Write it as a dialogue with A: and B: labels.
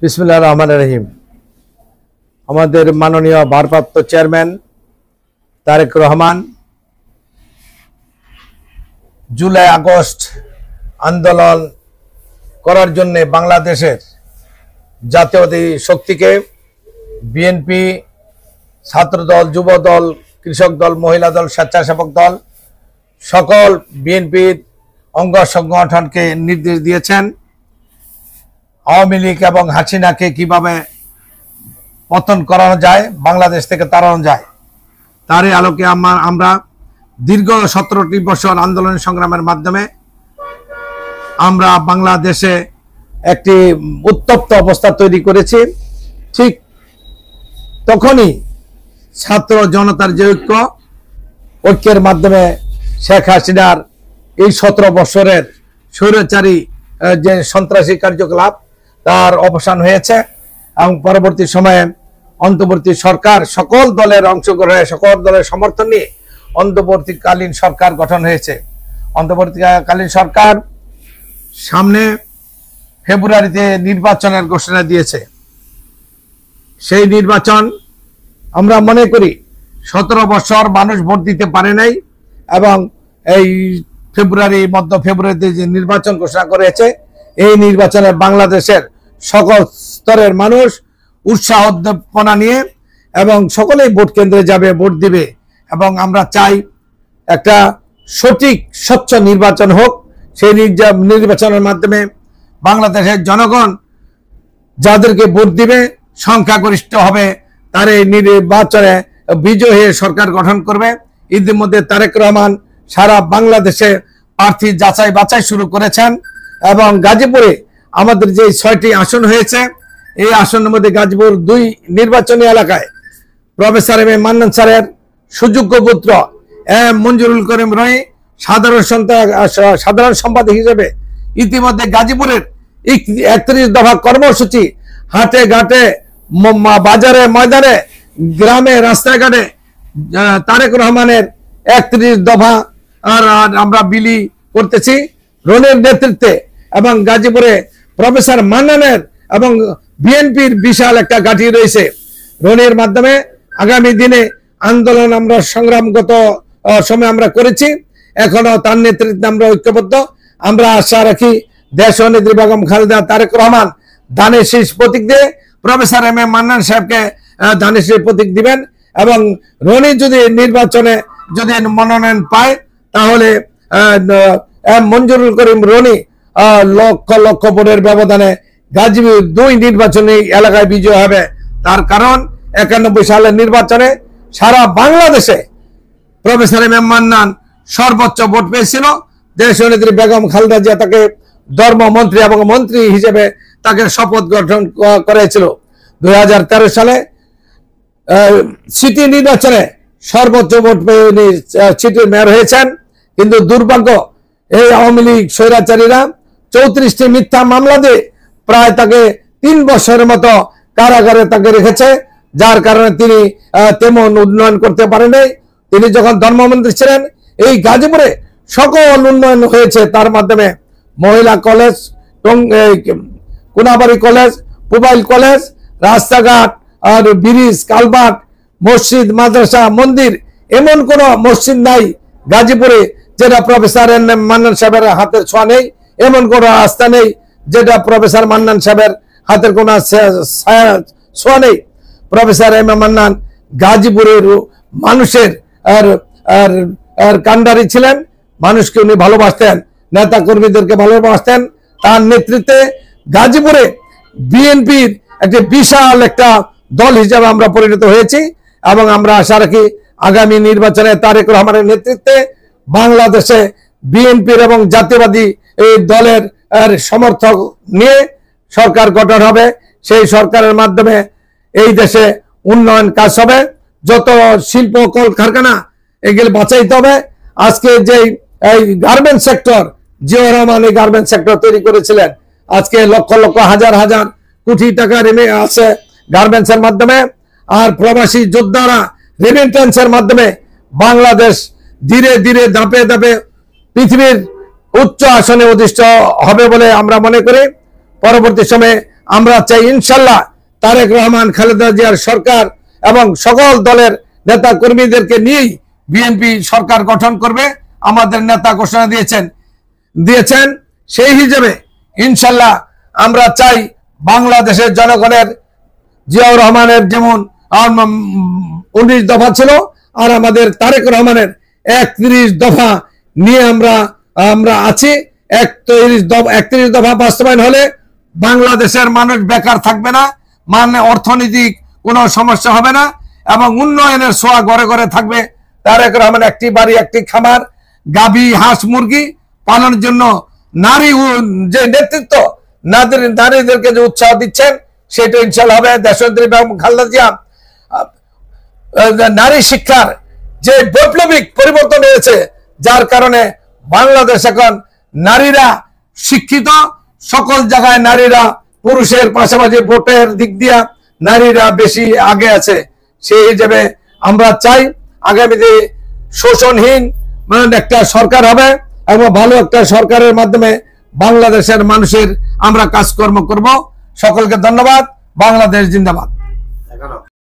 A: বিসমিল্লাহির রহমানির রহিম। আমাদের মাননীয় ভারপ্রাপ্ত চেয়ারম্যান তারেক রহমান জুলাই আগস্ট আন্দোলন করার জন্য বাংলাদেশের জাতীয়তাবাদী শক্তিকে বিএনপি, ছাত্রদল, যুবদল, কৃষক দল, মহিলা দল, স্বেচ্ছাসেবক দল সকল বিএনপির অঙ্গ সংগঠনকে নির্দেশ দিয়েছেন আওয়ামী লীগ এবং হাসিনাকে কিভাবে পতন করানো যায়, বাংলাদেশ থেকে তাড়ানো যায়। তারই আলোকে আমরা দীর্ঘ 17টি বছর আন্দোলন সংগ্রামের মাধ্যমে আমরা বাংলাদেশে একটি উত্তপ্ত অবস্থা তৈরি করেছি। ঠিক তখনই ছাত্র জনতার যে ঐক্যের মাধ্যমে শেখ হাসিনার এই 17 বছরের স্বৈরাচারী যে সন্ত্রাসী কার্যকলাপ তার অবসান হয়েছে এবং পরবর্তী সময়ে অন্তর্বর্তী সরকার সকল দলের অংশগ্রহণে, সকল দলের সমর্থন নিয়ে অন্তর্বর্তীকালীন সরকার গঠন হয়েছে। অন্তর্বর্তীকালীন সরকার সামনে ফেব্রুয়ারিতে নির্বাচনের ঘোষণা দিয়েছে। সেই নির্বাচন আমরা মনে করি 17 বছর মানুষ ভোট দিতে পারে নাই এবং এই মধ্য ফেব্রুয়ারিতে যে নির্বাচন ঘোষণা করেছে, এই নির্বাচনে বাংলাদেশের সকল স্তরের মানুষ উৎসাহ উদ্দীপনা নিয়ে এবং সকলেই ভোট কেন্দ্রে যাবে, ভোট দিবে এবং আমরা চাই একটা সঠিক স্বচ্ছ নির্বাচন হোক। সেই নির্বাচনের মাধ্যমে বাংলাদেশের জনগণ যাদেরকে ভোট দিবে সংখ্যাগরিষ্ঠ হবে, তার এই নির্বাচনে বিজয়ী হয়ে সরকার গঠন করবে। ইতিমধ্যে তারেক রহমান সারা বাংলাদেশে প্রার্থী যাচাই বাছাই শুরু করেছেন এবং গাজীপুরে আমাদের যে 6টি আসন হয়েছে, এই আসনের মধ্যে গাজীপুর 2 নির্বাচনী এলাকায় প্রফেসর এম এ মান্নান স্যারের সুযোগ্য পুত্র মঞ্জুরুল করিম রনি সাধারণ সম্পাদক হিসেবে ইতিমধ্যে গাজীপুরের 31 দফা কর্মসূচি হাটে ঘাটে, বাজারে, ময়দানে, গ্রামে, রাস্তাঘাটে তারেক রহমানের 31 দফা আর আমরা বিলি করতেছি রনির নেতৃত্বে। এবং গাজীপুরে প্রফেসর মান্নানের এবং বিএনপির বিশাল একটা ঘাঁটি রয়েছে। রনির মাধ্যমে আগামী দিনে আন্দোলন আমরা সংগ্রামগত সময় আমরা করেছি, এখনো তার নেতৃত্বে আমরা ঐক্যবদ্ধ। আমরা আশা রাখি দেশনেত্রী বেগম খালেদা তারেক রহমান ধানের শীষ প্রতীক দিয়ে প্রফেসর এম এ মান্নান সাহেবকে ধানের শীষ প্রতীক দিবেন এবং রনি যদি নির্বাচনে মনোনয়ন পায় তাহলে মঞ্জুরুল করিম রনি লক্ষ লক্ষ ভোটের ব্যবধানে গাজীপুর 2 নির্বাচনী এলাকায় বিজয় হবে। তার কারণ 91 সালের নির্বাচনে সারা বাংলাদেশে প্রফেসর এম এ মান্নান সর্বোচ্চ ভোট পেয়েছিল। দেশনেত্রী বেগম খালেদা জিয়া তাকে ধর্মমন্ত্রী এবং মন্ত্রী হিসেবে তাকে শপথ গ্রহণ করেছিল। 2013 সালে সিটি নির্বাচনে সর্বোচ্চ ভোট পেয়ে উনি সিটির মেয়র হয়েছেন। কিন্তু দুর্ভাগ্য, এই আওয়ামী লীগ স্বৈরাচারীরা 34টি মিথ্যা মামলা দিয়ে প্রায় তাকে 3 বছরের মতো কারাগারে তাকে রেখেছে, যার কারণে তিনি তেমন উন্নয়ন করতে পারেননি। তিনি যখন ধর্মমন্ত্রী ছিলেন এই গাজীপুরে সকল উন্নয়ন হয়েছে, তার মাধ্যমে মহিলা college, Konabari college, Pubail college, রাস্তাঘাট আর ব্রিজ, কালভার্ট, মসজিদ, মাদ্রাসা, মন্দির, এমন কোন মসজিদ নাই গাজীপুরে যেটা প্রফেসর এম এ মান্নান সাহেবের হাতের ছোঁয়া নেই, এমন কোন রাস্তা নেই যেটা প্রফেসর মান্নান সাহেবের হাতের কোন ছোঁয়া নেই। প্রফেসর এম এ মান্নান গাজীপুরের মানুষের আর কান্ডারি ছিলেন, মানুষকে উনি ভালোবাসতেন, নেতা কর্মীদেরকে ভালোবাসতেন। তার নেতৃত্বে গাজীপুরে বিএনপির একটি বিশাল একটা দল হিসেবে আমরা পরিণত হয়েছি এবং আমরা আশা রাখি আগামী নির্বাচনে তারেক রহমানের নেতৃত্বে বাংলাদেশে বিএনপির এবং জাতীয়বাদী এই দলের সমর্থক নিয়ে সরকার গঠন হবে। সেই সরকারের মাধ্যমে এই দেশে উন্নয়ন কাজ হবে, যত শিল্প কলকারখানা এগুলো বাঁচাইতে হবে। আজকে যে এই গার্মেন্টস সেক্টর, জিয়াউর রহমান এই গার্মেন্টস সেক্টর তৈরি করেছিলেন, আজকে লক্ষ লক্ষ হাজার হাজার কোটি টাকা আছে গার্মেন্টস এর মাধ্যমে। আর প্রবাসী যোদ্ধারা রেমিটেন্সের মাধ্যমে বাংলাদেশ ধীরে ধীরে ধাপে ধাপে পৃথিবীর উচ্চ আসনে অধিষ্ঠ হবে বলে আমরা মনে করি। পরবর্তী সময়ে আমরা চাই ইনশাল্লাহ তারেক রহমান, খালেদা জিয়ার সরকার এবং সকল দলের নেতা কর্মীদেরকে নিয়েই বিএনপি সরকার গঠন করবে। আমাদের নেতা ঘোষণা দিয়েছেন সেই হিসেবে ইনশাল্লাহ আমরা চাই বাংলাদেশের জনগণের জিয়াউর রহমানের যেমন 19 দফা ছিল, আর আমাদের তারেক রহমানের 31 দফা নিয়ে আমরা আছি। 31 দফা বাস্তবায়ন হলে বাংলাদেশের মানুষ বেকার থাকবে না, মানে অর্থনৈতিক কোনো সমস্যা হবে না এবং উন্নয়নের ছোঁয়া ঘরে ঘরে থাকবে। তারেক রহমান একটি বাড়ি, একটি খামার, গাভী, হাঁস, মুরগি পালনের জন্য নারী যে নেতৃত্ব, নারীদেরকে যে উৎসাহ দিচ্ছেন সেটা ইনশাল্লাহ হবে। দেশনেত্রী বেগম খালেদা জিয়া নারী শিক্ষার যে বৈপ্লবিক পরিবর্তন হয়েছে, যার কারণে বাংলাদেশ এখন নারীরা শিক্ষিত, সকল জায়গায় নারীরা পুরুষের পাশাপাশি ভোটের দিক দিয়ে নারীরা বেশি আগে আছে। সেই হিসেবে আমরা চাই আগামীতে শোষণহীন একটা সরকার হবে এবং ভালো একটা সরকারের মাধ্যমে বাংলাদেশের মানুষের আমরা কাজকর্ম করব। সকলকে ধন্যবাদ। বাংলাদেশ জিন্দাবাদ।